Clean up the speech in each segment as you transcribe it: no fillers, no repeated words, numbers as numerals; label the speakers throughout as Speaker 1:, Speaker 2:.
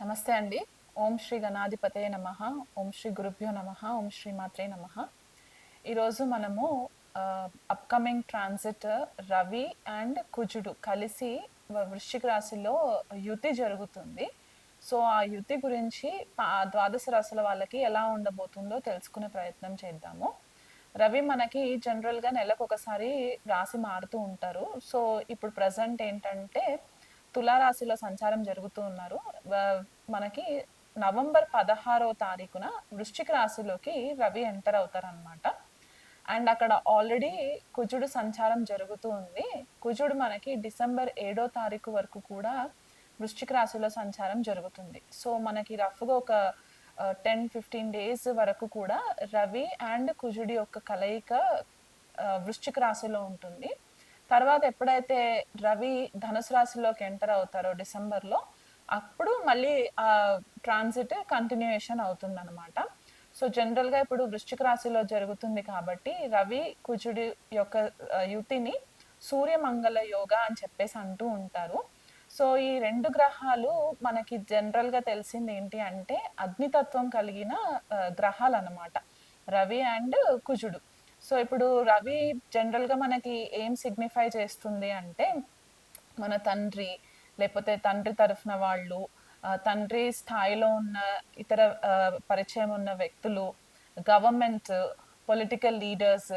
Speaker 1: నమస్తే అండి. ఓం శ్రీ గణాధిపతయే నమః. ఓం శ్రీ గురుభ్యో నమః. ఓం శ్రీ మాత్రే నమః. ఈరోజు మనము అప్‌కమింగ్ ట్రాన్సిట్ రవి అండ్ కుజుడు కలిసి వృశ్చిక రాశిలో యుతి జరుగుతుంది. సో, ఆ యుతి గురించి ద్వాదశ రాశుల వాళ్ళకి ఎలా ఉండబోతుందో తెలుసుకునే ప్రయత్నం చేద్దాము. రవి మనకి జనరల్‌గా నెలకొకసారి రాశి మారుతూ ఉంటారు. సో, ఇప్పుడు ప్రెజెంట్ ఏంటంటే తులా రాశిలో సంచారం జరుగుతూ ఉన్నారు. వ మనకి నవంబర్ 16వ తారీఖున వృశ్చిక రాశిలోకి రవి ఎంటర్ అవుతారనమాట. అండ్ అక్కడ ఆల్రెడీ కుజుడు సంచారం జరుగుతూ ఉంది. కుజుడు మనకి డిసెంబర్ 7వ తారీఖు వరకు కూడా వృశ్చిక రాశిలో సంచారం జరుగుతుంది. సో, మనకి రఫ్‌గా ఒక 10, 15 డేస్ వరకు కూడా రవి అండ్ కుజుడి యొక్క కలయిక వృశ్చిక రాశిలో ఉంటుంది. తర్వాత ఎప్పుడైతే రవి ధనుసు రాశిలోకి ఎంటర్ అవుతారో డిసెంబర్‌లో, అప్పుడు మళ్ళీ ట్రాన్సిట్ కంటిన్యూయేషన్ అవుతుందనమాట. సో, జనరల్‌గా ఇప్పుడు వృశ్చిక రాశిలో జరుగుతుంది కాబట్టి, రవి, కుజుడి యొక్క యుతిని సూర్యమంగళ యోగ అని చెప్పేసి అంటూ ఉంటారు. సో, ఈ 2 గ్రహాలు మనకి జనరల్‌గా తెలిసిందేంటి అంటే, అగ్నితత్వం కలిగిన గ్రహాలనమాట. రవి అండ్ కుజుడు. సో, ఇప్పుడు రవి జనరల్‌గా మనకి ఏం సిగ్నిఫై చేస్తుంది అంటే, మన తండ్రి, లేపోతే తండ్రి తరఫున వాళ్ళు, తండ్రి స్థాయిలో ఉన్న ఇతర పరిచయం ఉన్న వ్యక్తులు, గవర్నమెంట్, పొలిటికల్ లీడర్స్,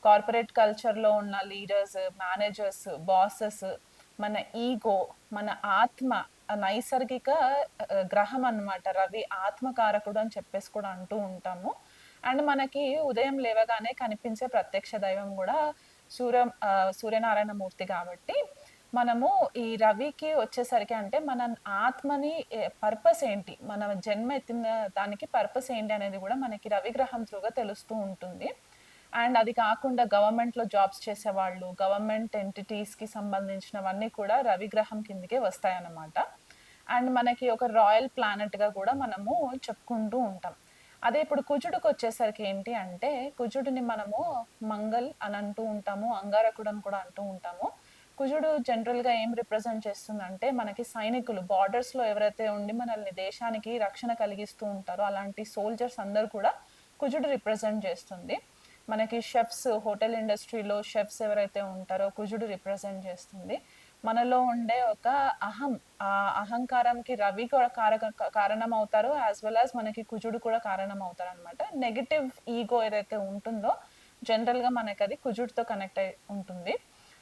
Speaker 1: కార్పొరేట్ కల్చర్‌లో ఉన్న లీడర్స్, మేనేజర్స్, బాసెస్, మన ఈగో, మన ఆత్మ, నైసర్గిక గ్రహం అన్నమాట. రవి ఆత్మకారకుడు అని చెప్పేసి కూడా అంటూ ఉంటాము. అండ్ మనకి ఉదయం లేవగానే కనిపించే ప్రత్యక్ష దైవం గూడా సూర్యనారాయణ మూర్తి గాబట్టి, మనము ఈ రవికి వచ్చేసరికి అంటే మన ఆత్మని పర్పస్ ఏంటి? మన జన్మ ఎత్తిన దానికి పర్పస్ ఏంటి అనేది గూడా మనకి రవి గ్రహం త్రూగా తెలుస్తూ ఉంటుంది. అండ్ అది కాకుండా గవర్నమెంట్‌లో జాబ్స్ చేసేవాళ్ళు, గవర్నమెంట్ ఎంటిటీస్‌కి సంబంధించినవన్నీ కూడా రవి గ్రహం కిందకే వస్తాయన్నమాట. అండ్ మనకి ఒక రాయల్ ప్లానెట్‌గా గూడా మనము చెప్పుకుంటూ ఉంటాం. అదే ఇప్పుడు కుజుడికొచ్చేసరికి ఏంటి అంటే, కుజుడిని మనము మంగల్ అని అంటూ ఉంటాము. అంగారకుడు అని కూడా అంటూ ఉంటాము. కుజుడు జనరల్‌గా ఏం రిప్రజెంట్ చేస్తుందంటే, మనకి సైనికులు బార్డర్స్‌లో ఎవరైతే ఉండి మనల్ని దేశానికి రక్షణ కలిగిస్తూ ఉంటారో, అలాంటి సోల్జర్స్ అందరూ కూడా కుజుడు రిప్రజెంట్ చేస్తుంది. మనకి షెఫ్స్, హోటల్ ఇండస్ట్రీలో షెఫ్స్ ఎవరైతే ఉంటారో కుజుడు రిప్రజెంట్ చేస్తుంది. మనలో ఉండే ఒక అహం, ఆ అహంకారంకి రవి కూడా కారణమవుతారు. యాస్ వెల్ యాస్ మనకి కుజుడు కూడా కారణమవుతారనమాట. నెగెటివ్ ఈగో ఏదైతే ఉంటుందో జనరల్‌గా మనకది కుజుడితో కనెక్ట్ అయి ఉంటుంది.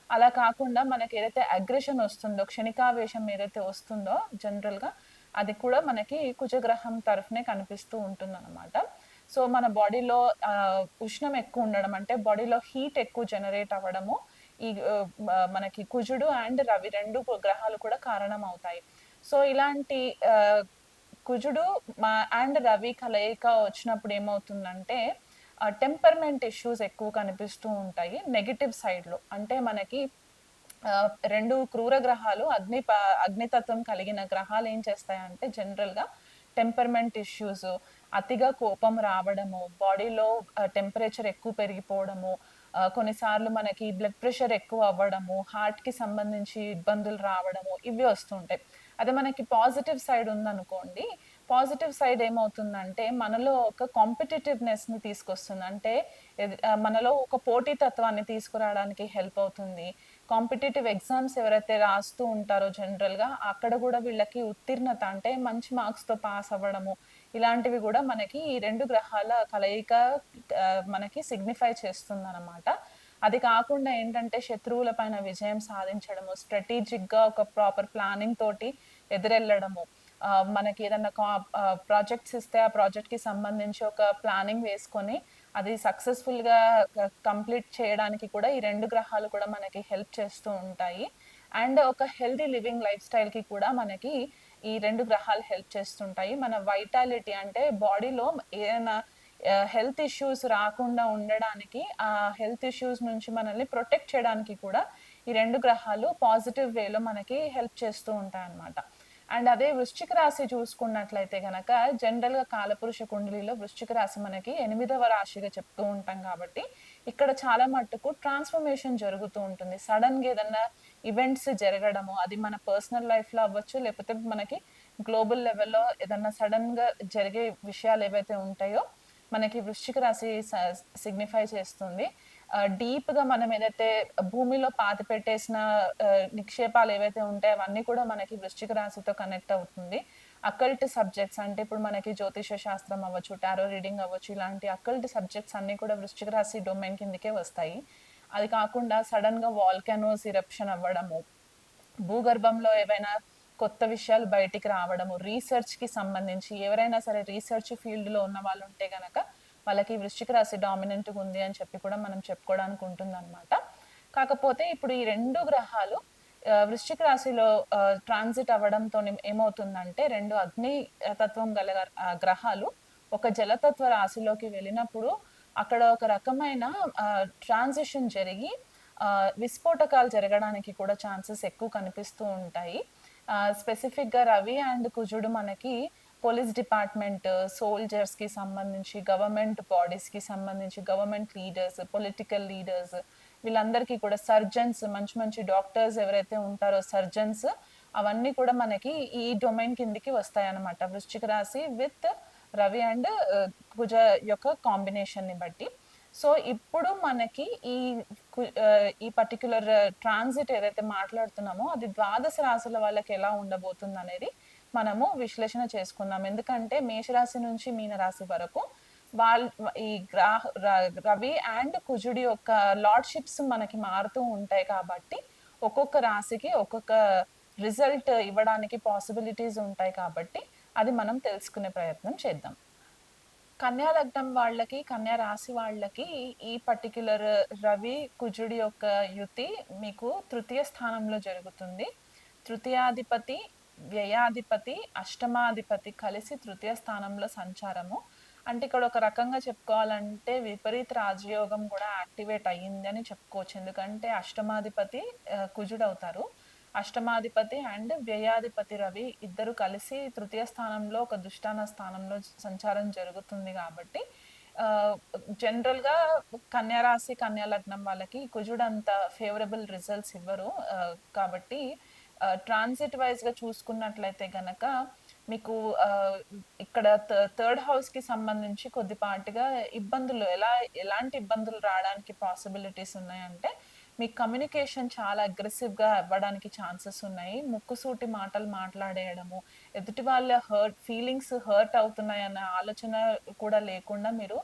Speaker 1: అలా కాకుండా మనకేదైతే అగ్రెషన్ ఒస్తుందో, క్షణికావేశం ఏదైతే వస్తుందో జనరల్‌గా అది కూడా మనకి కుజగ్రహం తరఫునే కనిపిస్తూ ఉంటుందనమాట. సో, మన బాడీలో ఉష్ణం ఎక్కువుండడం అంటే బాడీలో హీట్ ఎక్కువ జనరేట్ అవ్వడము ఈ మనకి కుజుడు అండ్ రవి 2 గ్రహాలు కూడా కారణమవుతాయి. సో, ఇలాంటి కుజుడు అండ్ రవి కలయిక వచ్చినప్పుడు ఏమవుతుందంటే టెంపర్‌మెంట్ ఇష్యూస్ ఎక్కువ కనిపిస్తూ ఉంటాయి నెగెటివ్ సైడ్‌లో. అంటే మనకి 2 క్రూర గ్రహాలు అగ్నితత్వం కలిగిన గ్రహాలు ఏం చేస్తాయంటే జనరల్‌గా టెంపర్‌మెంట్ ఇష్యూస్, అతిగా కోపం రావడము, బాడీలో టెంపరేచర్ ఎక్కువ పెరిగిపోవడము, కొన్నిసార్లు మనకి బ్లడ్ ప్రెషర్ ఎక్కువ అవ్వడము, హార్ట్‌కి సంబంధించి ఇబ్బందులు రావడము ఇవి వస్తుంటాయి. అదే మనకి పాజిటివ్ సైడ్ ఉందనుకోండి, పాజిటివ్ సైడ్ ఏమవుతుందంటే మనలో ఒక కాంపిటీటివ్‌నెస్‌ని తీసుకొస్తుంది. అంటే మనలో ఒక పోటీతత్వాన్ని తీసుకురావడానికి హెల్ప్ అవుతుంది. కాంపిటీటివ్ ఎగ్జామ్స్ ఎవరైతే రాస్తూ ఉంటారో జనరల్‌గా అక్కడ గూడా వీళ్ళకి ఉత్తీర్ణత అంటే మంచి మార్క్స్‌తో పాస్ అవ్వడము, ఇలాంటివి గూడా మనకి ఈ 2 గ్రహాల కలయిక మనకి సిగ్నిఫై చేస్తుందనమాట. అది కాకుండా ఏంటంటే శత్రువుల పైన విజయం సాధించడము, స్ట్రాటజిక్‌గా ఒక ప్రాపర్ ప్లానింగ్ తోటి ఎదురెళ్ళడము. మనకి ఏదన్నా ప్రాజెక్ట్స్ ఇస్తే ఆ ప్రాజెక్ట్‌కి సంబంధించి ఒక ప్లానింగ్ వేసుకొని అది సక్సెస్‌ఫుల్‌గా కంప్లీట్ చేయడానికి కూడా ఈ 2 గ్రహాలు కూడా మనకి హెల్ప్ చేస్తూ ఉంటాయి. అండ్ ఒక హెల్తీ లివింగ్ లైఫ్ స్టైల్‌కి కూడా మనకి ఈ 2 గ్రహాలు హెల్ప్ చేస్తుంటాయి. మన వైటాలిటీ అంటే బాడీలో ఏదైనా హెల్త్ ఇష్యూస్ రాకుండా ఉండడానికి, ఆ హెల్త్ ఇష్యూస్ నుంచి మనల్ని ప్రొటెక్ట్ చేయడానికి కూడా ఈ 2 గ్రహాలు పాజిటివ్ వేలో మనకి హెల్ప్ చేస్తూ ఉంటాయన్నమాట. అండ్ అదే వృశ్చిక రాశి చూసుకున్నట్లయితే గనక జనరల్‌గా కాలపురుష కుండలిలో వృశ్చిక రాశి మనకి 8వ రాశిగా చెప్తూ ఉంటాం కాబట్టి, ఇక్కడ చాలా మట్టుకు ట్రాన్స్‌ఫర్మేషన్ జరుగుతూ ఉంటుంది. సడెన్‌గా ఏదన్నా ఈవెంట్స్ జరగడము, అది మన పర్సనల్ లైఫ్‌లో అవ్వచ్చు, లేకపోతే మనకి గ్లోబల్ లెవెల్‌లో ఏదన్నా సడెన్‌గా జరిగే విషయాలు ఏవైతే ఉంటాయో, మనకి వృశ్చిక రాశి సిగ్నిఫై చేస్తుంది. డీప్‌గా మనం ఏదైతే భూమిలో పాతిపెట్టేసిన నిక్షేపాలు ఏవైతే ఉంటాయో అవన్నీ కూడా మనకి వృశ్చిక రాశితో కనెక్ట్ అవుతుంది. అకల్ట్ సబ్జెక్ట్స్ అంటే ఇప్పుడు మనకి జ్యోతిష శాస్త్రం అవ్వచ్చు, టారో రీడింగ్ అవ్వచ్చు, ఇలాంటి అకల్ట్ సబ్జెక్ట్స్ అన్నీ కూడా వృశ్చిక రాశి డొమైన్ కిందకే వస్తాయి. అది కాకుండా సడెన్‌గా వాల్కానోస్ ఇరప్షన్ అవ్వడము, భూగర్భంలో ఏవైనా కొత్త విషయాలు బయటికి రావడము, రీసెర్చ్‌కి సంబంధించి ఎవరైనా సరే రీసెర్చ్ ఫీల్డ్‌లో ఉన్న వాళ్ళుంటే గనక, వాళ్ళకి వృశ్చిక రాశి డామినెంట్‌గా ఉంది అని చెప్పి కూడా మనం చెప్పుకోవడానికి ఉంటుందన్నమాట. కాకపోతే ఇప్పుడు ఈ 2 గ్రహాలు వృశ్చిక రాశిలో ట్రాన్సిట్ అవ్వడంతోని ఏమవుతుందంటే 2 అగ్ని తత్వం గల గ్రహాలు ఒక జలతత్వ రాశిలోకి వెళ్ళినప్పుడు అక్కడ ఒక రకమైన ట్రాన్సిషన్ జరిగి విస్ఫోటకాలు జరగడానికి కూడా ఛాన్సెస్ ఎక్కువ కనిపిస్తూ ఉంటాయి. స్పెసిఫిక్‌గా రవి అండ్ కుజుడు మనకి పోలీస్ డిపార్ట్‌మెంట్, సోల్జర్స్‌కి సంబంధించి, గవర్నమెంట్ బాడీస్‌కి సంబంధించి, గవర్నమెంట్ లీడర్స్, పొలిటికల్ లీడర్స్ వీళ్ళందరికీ కూడా సర్జన్స్ మంచి మంచి డాక్టర్స్ ఎవరైతే ఉంటారో సర్జన్స్ అవన్నీ కూడా మనకి ఈ డొమైన్ కిందకి వస్తాయన్నమాట. వృశ్చిక రాశి విత్ రవి అండ్ కుజ యొక్క కాంబినేషన్‌ని బట్టి. సో, ఇప్పుడు మనకి ఈ పర్టిక్యులర్ ట్రాన్సిట్ ఏదైతే మాట్లాడుతున్నామో అది ద్వాదశ రాశుల వాళ్ళకి ఎలా ఉండబోతుందనేది మనము విశ్లేషణ చేసుకుందాం. ఎందుకంటే మేషరాశి నుంచి మీనరాశి వరకు వాళ్ ఈ రవి అండ్ కుజుడి యొక్క లార్డ్‌షిప్స్ మనకి మారుతూ ఉంటాయి కాబట్టి, ఒక్కొక్క రాశికి ఒక్కొక్క రిజల్ట్ ఇవ్వడానికి పాసిబిలిటీస్ ఉంటాయి కాబట్టి, అది మనం తెలుసుకునే ప్రయత్నం చేద్దాం. కన్యా లగ్నం వాళ్ళకి, కన్యా రాశి వాళ్ళకి ఈ పర్టిక్యులర్ రవి, కుజుడి యొక్క యుతి మీకు తృతీయ స్థానంలో జరుగుతుంది. తృతీయాధిపతి, వ్యయాధిపతి, అష్టమాధిపతి కలిసి తృతీయ స్థానంలో సంచారము. అంటే ఇక్కడ ఒక రకంగా చెప్పుకోవాలంటే విపరీత రాజయోగం కూడా యాక్టివేట్ అయ్యింది అని చెప్పుకోవచ్చు. ఎందుకంటే అష్టమాధిపతి కుజుడవుతారు. అష్టమాధిపతి అండ్ వ్యయాధిపతి రవి ఇద్దరు కలిసి తృతీయ స్థానంలో ఒక దుష్టాన స్థానంలో సంచారం జరుగుతుంది కాబట్టి ఆహ్, జనరల్‌గా కన్యా రాశి, కన్యా లగ్నం వాళ్ళకి కుజుడు అంత ఫేవరబుల్ రిజల్ట్స్ ఇవ్వరు. కాబట్టి ట్రాన్సిట్ వైస్‌గా చూసుకున్నట్లయితే గనక మీకు ఇక్కడ థర్డ్ హౌస్‌కి సంబంధించి కొద్దిపాటిగా ఇబ్బందులు ఎలాంటి ఇబ్బందులు రావడానికి పాసిబిలిటీస్ ఉన్నాయంటే మీ కమ్యూనికేషన్ చాలా అగ్రెసివ్‌గా అవ్వడానికి ఛాన్సెస్ ఉన్నాయి. ముక్కుసూటి మాటలు మాట్లాడేయడము, ఎదుటి వాళ్ళ ఫీలింగ్స్ హర్ట్ అవుతున్నాయన్న ఆలోచన కూడా లేకుండా మీరు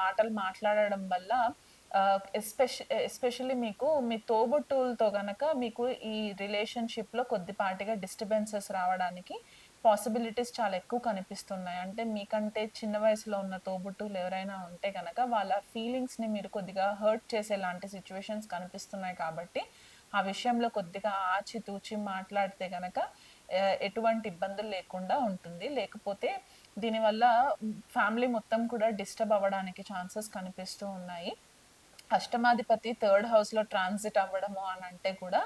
Speaker 1: మాటలు మాట్లాడడం వల్ల ఎస్పెషల్లీ మీకు మీ తోబుట్టువులతో గనక మీకు ఈ రిలేషన్‌షిప్‌లో కొద్దిపాటిగా డిస్టర్బెన్సెస్ రావడానికి పాసిబిలిటీస్ చాలా ఎక్కువ కనిపిస్తున్నాయి. అంటే మీకంటే చిన్న వయసులో ఉన్న తోబుట్టువులు ఎవరైనా ఉంటే గనక వాళ్ళ ఫీలింగ్స్‌ని మీరు కొద్దిగా హర్ట్ చేసేలాంటి సిట్యుయేషన్స్ కనిపిస్తున్నాయి కాబట్టి, ఆ విషయంలో కొద్దిగా ఆచితూచి మాట్లాడితే గనక ఎటువంటి ఇబ్బందులు లేకుండా ఉంటుంది. లేకపోతే దీనివల్ల ఫ్యామిలీ మొత్తం కూడా డిస్టర్బ్ అవ్వడానికి ఛాన్సెస్ కనిపిస్తూ ఉన్నాయి. అష్టమాధిపతి థర్డ్ హౌస్‌లో ట్రాన్సిట్ అవ్వడము అనంటే కూడా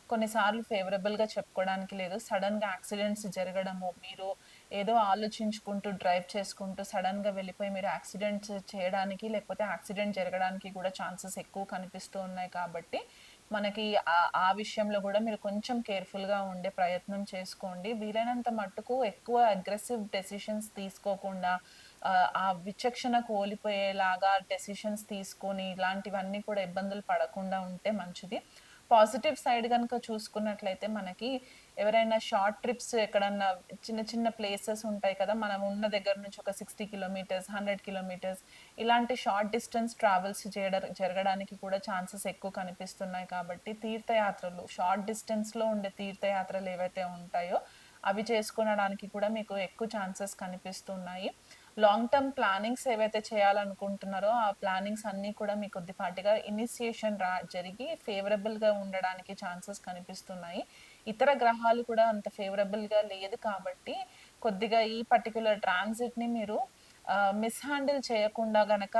Speaker 1: కొన్నిసార్లు ఫేవరబుల్‌గా చెప్పుకోవడానికి లేదు. సడెన్‌గా యాక్సిడెంట్స్ జరగడము, మీరు ఏదో ఆలోచించుకుంటూ డ్రైవ్ చేసుకుంటూ సడెన్‌గా వెళ్ళిపోయి మీరు యాక్సిడెంట్స్ చేయడానికి లేకపోతే యాక్సిడెంట్ జరగడానికి కూడా ఛాన్సెస్ ఎక్కువ కనిపిస్తూ ఉన్నాయి కాబట్టి, మనకి ఆ విషయంలో కూడా మీరు కొంచెం కేర్‌ఫుల్‌గా ఉండే ప్రయత్నం చేసుకోండి. వీలైనంత మట్టుకు ఎక్కువ అగ్రెసివ్ డెసిషన్స్ తీసుకోకుండా ఆ విచక్షణ కోల్పోయేలాగా డెసిషన్స్ తీసుకొని ఇలాంటివన్నీ కూడా ఇబ్బందులు పడకుండా ఉంటే మంచిది. పాజిటివ్ సైడ్ గనుక చూసుకున్నట్లయితే మనకి ఎవరైనా షార్ట్ ట్రిప్స్ ఎక్కడన్నా చిన్న చిన్న ప్లేసెస్ ఉంటాయి కదా! మనం ఉన్న దగ్గర నుంచి ఒక 60 కిలోమీటర్స్, 100 కిలోమీటర్స్ ఇలాంటి షార్ట్ డిస్టెన్స్ ట్రావెల్స్ జరగడానికి కూడా ఛాన్సెస్ ఎక్కువ కనిపిస్తున్నాయి కాబట్టి తీర్థయాత్రలు షార్ట్ డిస్టెన్స్‌లో ఉండే తీర్థయాత్రలు ఏవైతే ఉంటాయో అవి చేసుకోనడానికి కూడా మీకు ఎక్కువ ఛాన్సెస్ కనిపిస్తున్నాయి. లాంగ్ టర్మ్ ప్లానింగ్స్ ఏవైతే చేయాలనుకుంటున్నారో, ఆ ప్లానింగ్స్ అన్నీ కూడా మీకు కొద్దిపాటిగా ఇనిషియేషన్ జరిగి ఫేవరబుల్‌గా ఉండడానికి ఛాన్సెస్ కనిపిస్తున్నాయి. ఇతర గ్రహాలు కూడా అంత ఫేవరబుల్‌గా లేదు కాబట్టి, కొద్దిగా ఈ పర్టిక్యులర్ ట్రాన్సిట్‌ని మీరు మిస్‌హ్యాండిల్ చేయకుండా గనక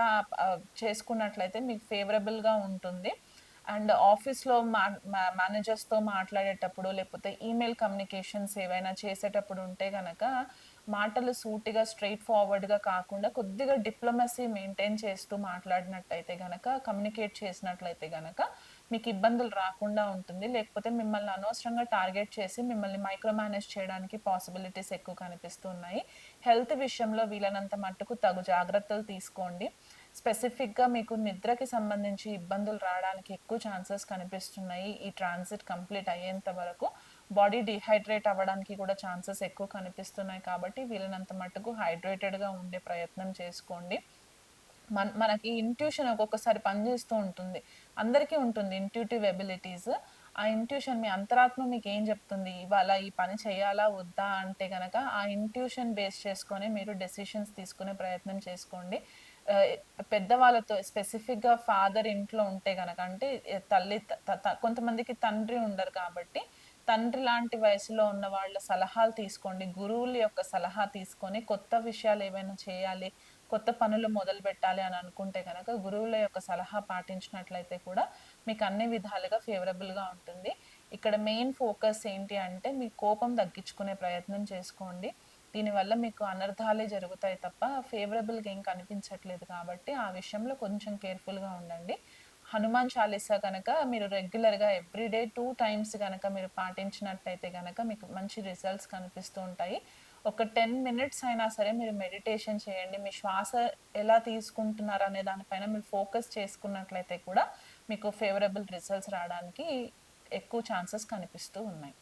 Speaker 1: చేసుకున్నట్లయితే మీకు ఫేవరబుల్‌గా ఉంటుంది. అండ్ ఆఫీస్‌లో మేనేజర్స్‌తో మాట్లాడేటప్పుడు, లేకపోతే ఈమెయిల్ కమ్యూనికేషన్స్ ఏవైనా చేసేటప్పుడు ఉంటే గనక, మాటలు సూటిగా స్ట్రెయిట్ ఫార్వర్డ్‌గా కాకుండా కొద్దిగా డిప్లొమసీ మెయింటైన్ చేస్తూ మాట్లాడినట్టయితే గనక, కమ్యూనికేట్ చేసినట్లయితే గనక, మీకు ఇబ్బందులు రాకుండా ఉంటుంది. లేకపోతే మిమ్మల్ని అనవసరంగా టార్గెట్ చేసి మిమ్మల్ని మైక్రో మేనేజ్ చేయడానికి పాసిబిలిటీస్ ఎక్కువ కనిపిస్తూ ఉన్నాయి. హెల్త్ విషయంలో వీలైనంత మట్టుకు తగు జాగ్రత్తలు తీసుకోండి. స్పెసిఫిక్‌గా మీకు నిద్రకి సంబంధించి ఇబ్బందులు రావడానికి ఎక్కువ ఛాన్సెస్ కనిపిస్తున్నాయి. ఈ ట్రాన్సిట్ కంప్లీట్ అయ్యేంత వరకు. బాడీ డీహైడ్రేట్ అవ్వడానికి కూడా ఛాన్సెస్ ఎక్కువ కనిపిస్తున్నాయి కాబట్టి వీలైనంత మట్టుకు హైడ్రేటెడ్‌గా ఉండే ప్రయత్నం చేసుకోండి. మనకి ఇంట్యూషన్ ఒక్కొక్కసారి పనిచేస్తూ ఉంటుంది. అందరికీ ఉంటుంది ఇంట్యూటివ్ ఎబిలిటీస్. ఆ ఇంట్యూషన్ మీ అంతరాత్మ మీకేం చెప్తుంది? ఇవాళ ఈ పని చేయాలా? వద్దా? అంటే గనక ఆ ఇంట్యూషన్ బేస్ చేసుకొని మీరు డెసిషన్స్ తీసుకునే ప్రయత్నం చేసుకోండి. ఆహ్, పెద్దవాళ్ళతో స్పెసిఫిక్‌గా ఫాదర్ ఇంట్లో ఉంటే గనక అంటే తల్లి త త కొంతమందికి తండ్రి ఉండరు కాబట్టి, తండ్రి లాంటి వయసులో ఉన్న వాళ్ళ సలహాలు తీసుకోండి. గురువుల యొక్క సలహా తీసుకొని కొత్త విషయాలు ఏవైనా చేయాలి, కొత్త పనులు మొదలుపెట్టాలి అని అనుకుంటే గనక గురువుల యొక్క సలహా పాటించినట్లయితే కూడా మీకు అన్ని విధాలుగా ఫేవరబుల్‌గా ఉంటుంది. ఇక్కడ మెయిన్ ఫోకస్ ఏంటి అంటే మీ కోపం తగ్గించుకునే ప్రయత్నం చేసుకోండి. దీనివల్ల మీకు అనర్థాలే జరుగుతాయి తప్ప ఫేవరబుల్‌గా ఏం కనిపించట్లేదు కాబట్టి ఆ విషయంలో కొంచెం కేర్‌ఫుల్‌గా ఉండండి. హనుమాన్ చాలీసా గనక మీరు రెగ్యులర్‌గా ఎవ్రీడే 2 టైమ్స్ గనక మీరు పాటించినట్టయితే గనక మీకు మంచి రిజల్ట్స్ కనిపిస్తూ ఉంటాయి. ఒక 10 మినిట్స్ అయినా సరే మీరు మెడిటేషన్ చేయండి. మీ శ్వాస ఎలా తీసుకుంటున్నారనే దానిపైన మీరు ఫోకస్ చేసుకున్నట్లయితే కూడా మీకు ఫేవరబుల్ రిజల్ట్స్ రాడానికి ఎక్కువ ఛాన్సెస్ కనిపిస్తూ ఉన్నాయి.